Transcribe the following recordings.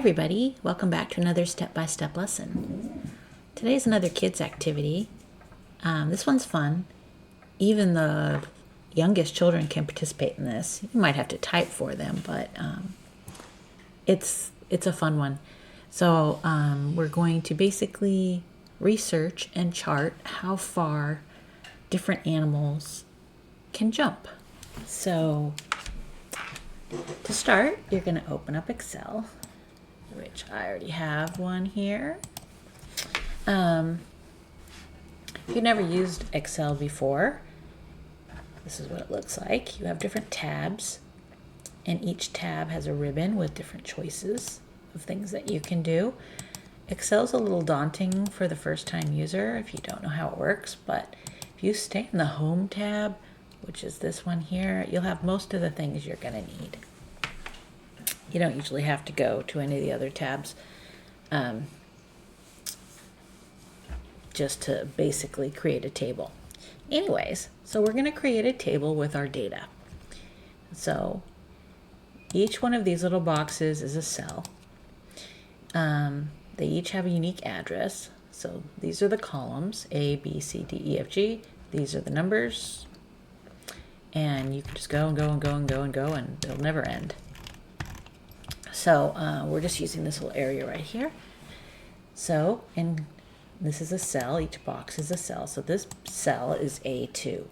everybody, welcome back to another step-by-step lesson. Today's another kids activity. This one's fun. Even the youngest children can participate in this. You might have to type for them, but it's a fun one. So we're going to basically research and chart how far different animals can jump. So to start, you're going to open up Excel, which I already have one here. If you've never used Excel before, this is what it looks like. You have different tabs, and each tab has a ribbon with different choices of things that you can do. Excel's a little daunting for the first-time user if you don't know how it works, but if you stay in the Home tab, which is this one here, you'll have most of the things you're going to need. You don't usually have to go to any of the other tabs just to basically create a table. Anyways, so we're going to create a table with our data. So each one of these little boxes is a cell. They each have a unique address. So these are the columns, A, B, C, D, E, F, G. These are the numbers. And you can just go and go and go and go and go, and it'll never end. So we're just using this little area right here. So, and this is a cell. Each box is a cell. So this cell is A2.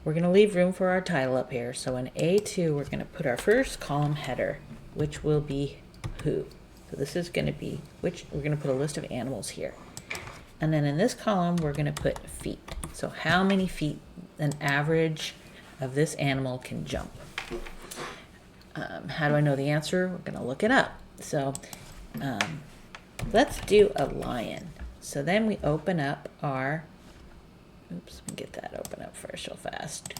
We're going to leave room for our title up here. So in A2, we're going to put our first column header, which will be who. So this is going to be which. We're going to put a list of animals here. And then in this column, we're going to put feet. So how many feet an average of this animal can jump. How do I know the answer? We're going to look it up. So let's do a lion. So then we open up our, oops, let me get that open up first real fast.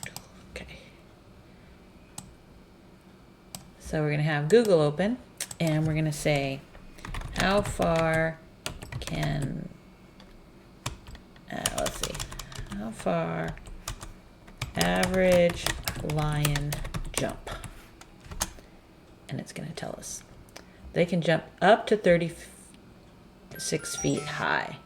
Okay. So we're going to have Google open, and we're going to say, how far can, let's see, how far average lion jump? And it's going to tell us. They can jump up to 36 feet high.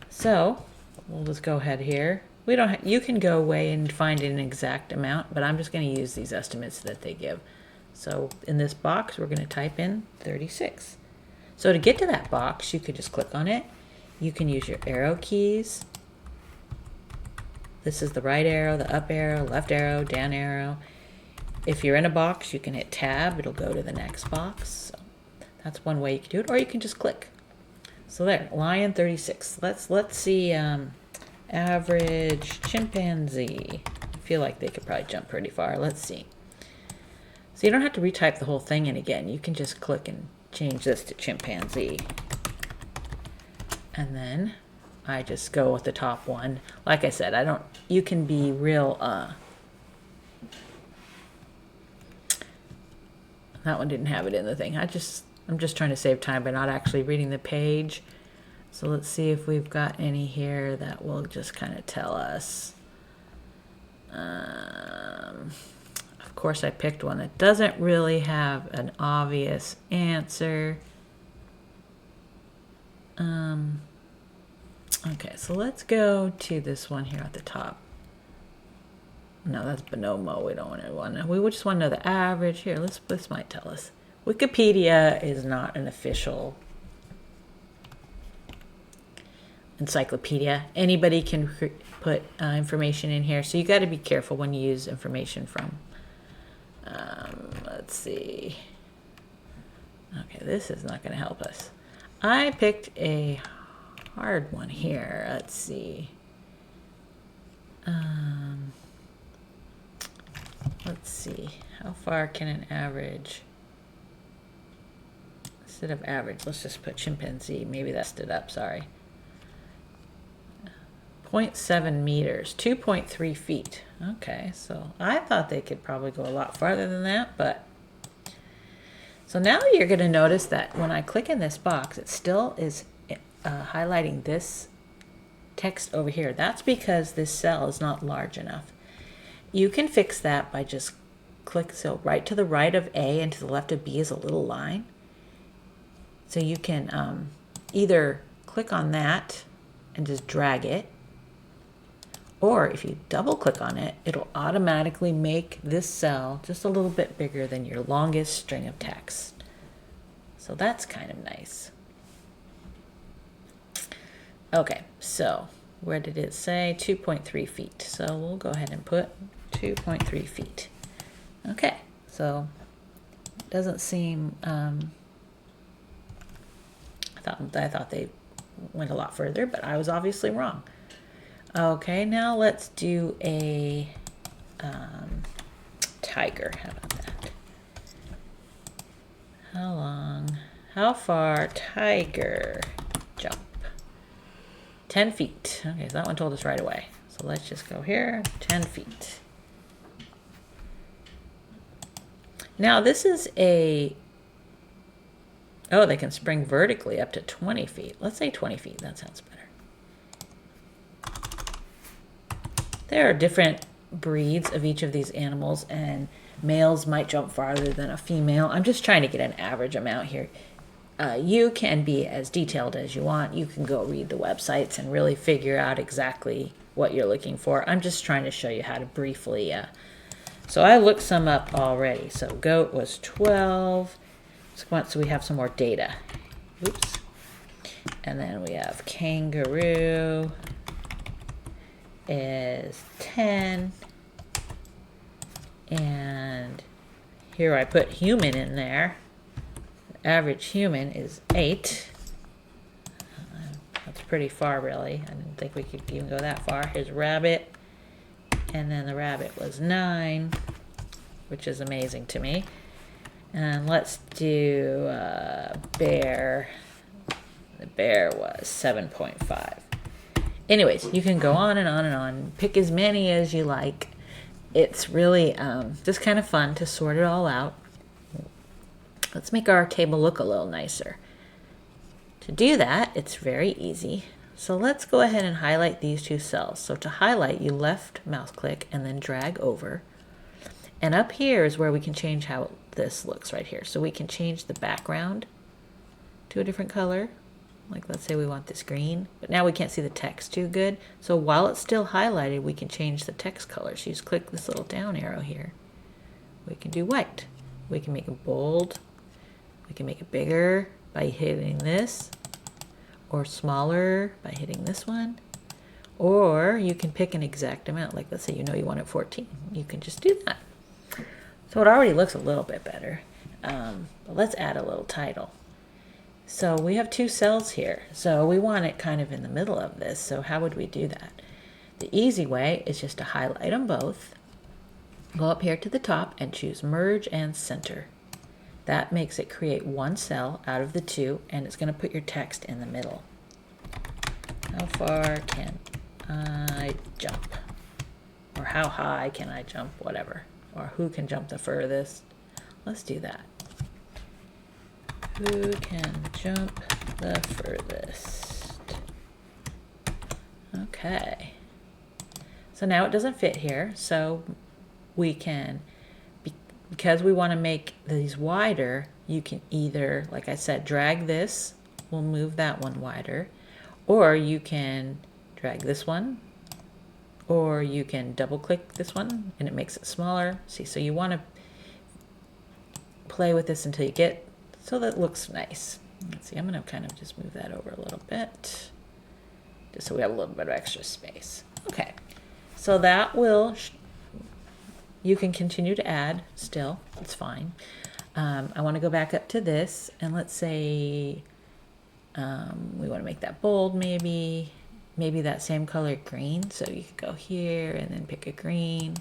So we'll just go ahead here. We don't. You can go away and find an exact amount, but I'm just going to use these estimates that they give. So in this box, we're going to type in 36. So to get to that box, you could just click on it. You can use your arrow keys. This is the right arrow, the up arrow, left arrow, down arrow. If you're in a box, you can hit tab. It'll go to the next box. So that's one way you can do it, or you can just click. So there, lion 36. Let's see average chimpanzee. I feel like they could probably jump pretty far. Let's see. So you don't have to retype the whole thing in again. You can just click and change this to chimpanzee. And then I just go with the top one. Like I said, you can be real, that one didn't have it in the thing. I'm just trying to save time by not actually reading the page. So let's see if we've got any here that will just kind of tell us. Of course, I picked one that doesn't really have an obvious answer. Okay, so let's go to this one here at the top. No, that's bonomo. We don't want to. We just want to know the average. Here, this might tell us. Wikipedia is not an official encyclopedia. Anybody can put information in here, so you got to be careful when you use information from. Let's see. Okay, this is not going to help us. I picked a hard one here. Let's see. Let's see. How far can an average? Instead of average, let's just put chimpanzee. Maybe that stood up. Sorry. 0.7 meters, 2.3 feet. Okay, so I thought they could probably go a lot farther than that, but so now you're going to notice that when I click in this box, it still is highlighting this text over here. That's because this cell is not large enough. You can fix that by just click, so right to the right of A and to the left of B is a little line. So you can either click on that and just drag it, or if you double click on it, it'll automatically make this cell just a little bit bigger than your longest string of text. So that's kind of nice. Okay, so where did it say? 2.3 feet. So we'll go ahead and put 2.3 feet. Okay, so it doesn't seem, I thought they went a lot further, but I was obviously wrong. Okay, now let's do a tiger. How about that? How far tiger jump? 10 feet. Okay, so that one told us right away. So let's just go here, 10 feet. Now this is a, oh, they can spring vertically up to 20 feet. Let's say 20 feet, that sounds better. There are different breeds of each of these animals, and males might jump farther than a female. I'm just trying to get an average amount here. You can be as detailed as you want. You can go read the websites and really figure out exactly what you're looking for. I'm just trying to show you how to briefly. So I looked some up already. So goat was 12. So we have some more data. Oops. And then we have kangaroo is 10. And here I put human in there. Average human is 8. That's pretty far, really. I didn't think we could even go that far. Here's rabbit. And then the rabbit was 9, which is amazing to me. And let's do bear. The bear was 7.5. Anyways, you can go on and on and on. Pick as many as you like. It's really just kind of fun to sort it all out. Let's make our table look a little nicer. To do that, it's very easy. So let's go ahead and highlight these two cells. So to highlight, you left mouse click and then drag over. And up here is where we can change how this looks right here. So we can change the background to a different color. Like let's say we want this green, but now we can't see the text too good. So while it's still highlighted, we can change the text color. So you just click this little down arrow here. We can do white. We can make it bold. We can make it bigger by hitting this, or smaller by hitting this one, or you can pick an exact amount. Like let's say you know you want it 14. You can just do that. So it already looks a little bit better. But let's add a little title. So we have two cells here. So we want it kind of in the middle of this. So how would we do that? The easy way is just to highlight them both, go up here to the top and choose merge and center. That makes it create one cell out of the two, and it's going to put your text in the middle. How far can I jump? Or how high can I jump? Whatever. Or who can jump the furthest? Let's do that. Who can jump the furthest? Okay. So now it doesn't fit here, so we can, because we want to make these wider, you can either, like I said, drag this, we'll move that one wider, or you can drag this one, or you can double click this one and it makes it smaller. See, so you want to play with this until you get so that it looks nice. Let's see, I'm going to kind of just move that over a little bit, just so we have a little bit of extra space. Okay, so that will, you can continue to add still, it's fine. I want to go back up to this, and let's say we want to make that bold, maybe that same color green. So you could go here and then pick a green.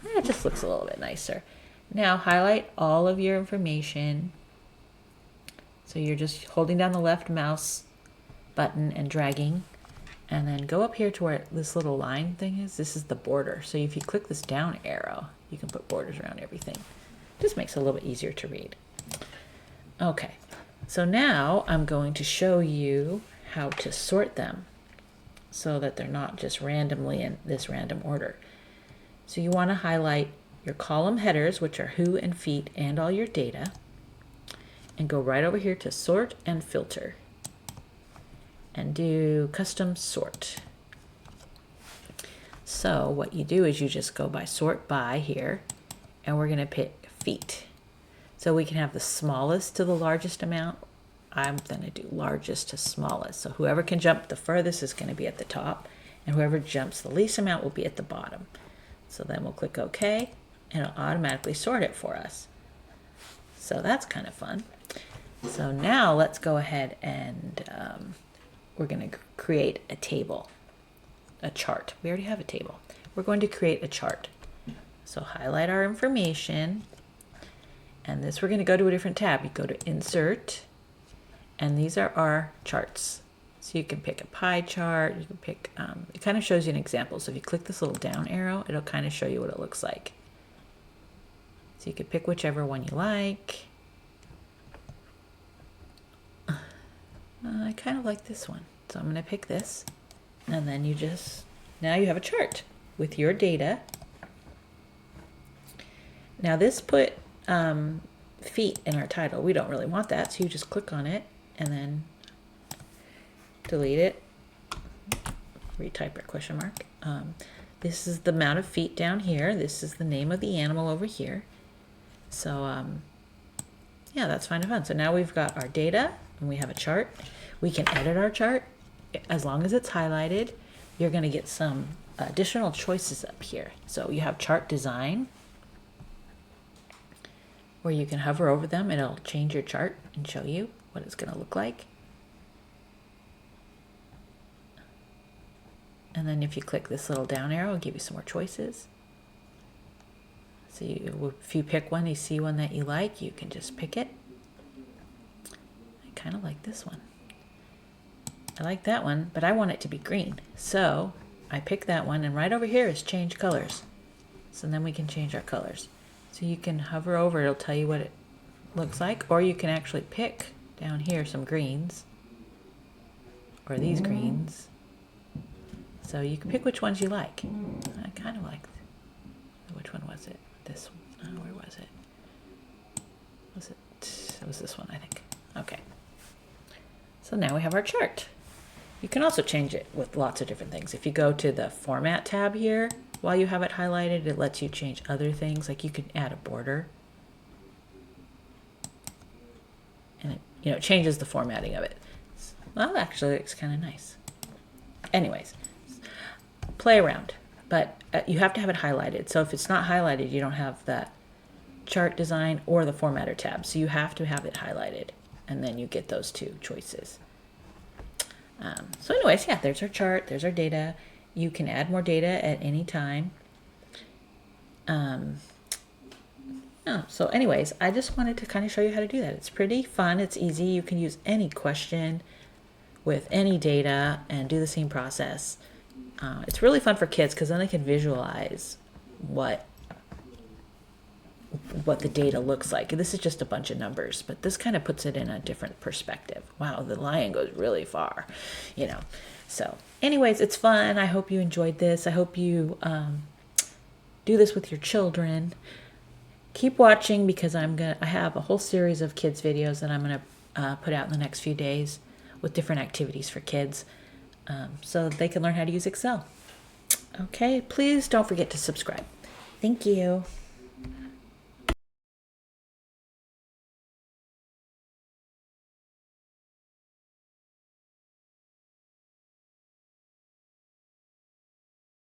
It just looks a little bit nicer. Now highlight all of your information. So you're just holding down the left mouse button and dragging, and then go up here to where this little line thing is. This is the border. So if you click this down arrow, you can put borders around everything. Just makes it a little bit easier to read. Okay, so now I'm going to show you how to sort them so that they're not just randomly in this random order. So you want to highlight your column headers, which are who and feet and all your data. and go right over here to sort and filter and do custom sort. So what you do is you just go by sort by here, and we're going to pick feet. So we can have the smallest to the largest amount. I'm going to do largest to smallest. So whoever can jump the furthest is going to be at the top, and whoever jumps the least amount will be at the bottom. So then we'll click OK, and it'll automatically sort it for us. So that's kind of fun. So now let's go ahead and we're going to create a table, a chart. We already have a table. We're going to create a chart. So highlight our information, and this we're going to go to a different tab. You go to Insert, and these are our charts. So you can pick a pie chart, you can pick, it kind of shows you an example. So if you click this little down arrow, it'll kind of show you what it looks like. So you can pick whichever one you like. I kind of like this one. So I'm going to pick this, and then now you have a chart with your data. Now this put feet in our title. We don't really want that, so you just click on it and then delete it, retype our question mark. This is the amount of feet down here. This is the name of the animal over here. So yeah, that's kind of fun. So now we've got our data and we have a chart. We can edit our chart as long as it's highlighted. You're going to get some additional choices up here. So you have chart design, where you can hover over them. It'll change your chart and show you what it's going to look like. And then if you click this little down arrow, it'll give you some more choices. So if you pick one, you see one that you like, you can just pick it. I kind of like this one. I like that one, but I want it to be green. So I pick that one, and right over here is change colors. So then we can change our colors. So you can hover over, it'll tell you what it looks like, or you can actually pick down here some greens, or these greens. So you can pick which ones you like. I kind of like, which one was it? This one, where was it? It was this one, I think. Okay. So now we have our chart. You can also change it with lots of different things. If you go to the Format tab here, while you have it highlighted, it lets you change other things. Like you could add a border. And it changes the formatting of it. Well, actually, it's kind of nice. Anyways, play around. But you have to have it highlighted. So if it's not highlighted, you don't have that chart design or the formatter tab. So you have to have it highlighted. And then you get those two choices. So anyways, yeah, there's our chart, there's our data. You can add more data at any time. So anyways, I just wanted to kind of show you how to do that. It's pretty fun, it's easy. You can use any question with any data and do the same process. It's really fun for kids because then they can visualize what the data looks like. This is just a bunch of numbers, but this kind of puts it in a different perspective. Wow, the lion goes really far, So anyways, it's fun. I hope you enjoyed this. I hope you do this with your children. Keep watching because I have a whole series of kids videos that I'm gonna put out in the next few days with different activities for kids, so that they can learn how to use Excel. Okay, please don't forget to subscribe. Thank you.